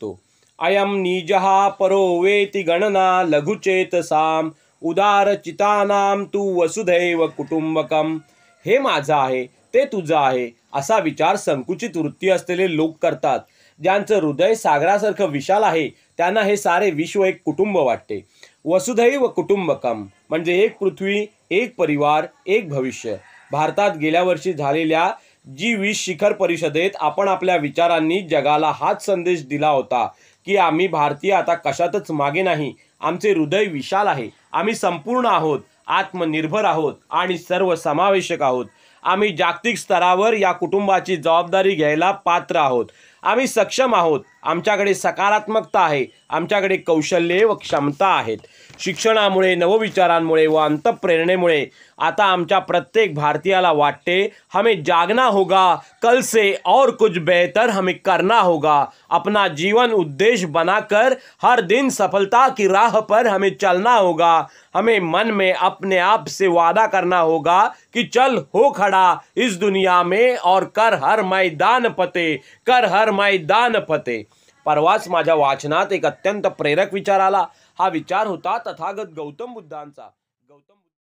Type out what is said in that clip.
तो अयम निजः परो वेति गणना लघुचेतसाम उदारचितानाम तू वसुधैव कुटुंबकम। हे माझं आहे ते तुझं आहे असा विचार संकुचित वृत्ती असलेले लोक करतात. ज्यांचं हृदय सागरासारखं विशाल आहे त्यांना हे सारे विश्व एक कुटुंब वाटते. वसुधैव कुटुंबकम म्हणजे एक पृथ्वी, एक परिवार, एक भविष्य. भारतात गेल्या वर्षी झालेल्या G20 शिखर परिषदेत आपण आपल्या विचारांनी जगाला हाच संदेश दिला होता की आम्ही भारतीय आता कशातच मागे नाही. आमचे हृदय विशाल आहे. आम्ही संपूर्ण आहोत, आत्मनिर्भर आहोत आणि सर्वसमावेशक आहोत. आम्ही जागतिक स्तरावर या कुटुंबाची जबाबदारी घ्यायला पात्र आहोत. आम्ही सक्षम आहोत. आमच्याकडे सकारात्मकता आहे. आमच्याकडे कौशल्ये व क्षमता आहेत. शिक्षणामुळे, नवविचारांमुळे व अंतःप्रेरणेमुळे आता आमच्या प्रत्येक भारतीयाला वाटते हमें जागना होगा, कल से और कुछ बेहतर हमें करना होगा. अपना जीवन उद्देश्य बनाकर हर दिन सफलता की राह पर हमें चलना होगा. हमें मन में अपने आप से वादा करना होगा कि चल हो खड़ा इस दुनिया में और कर हर मैदान फतेह, कर हर मैदान फतेह. परवाच माझ्या वाचनात एक अत्यंत प्रेरक विचार आला. हा विचार होता तथागत गौतम बुद्धांचा.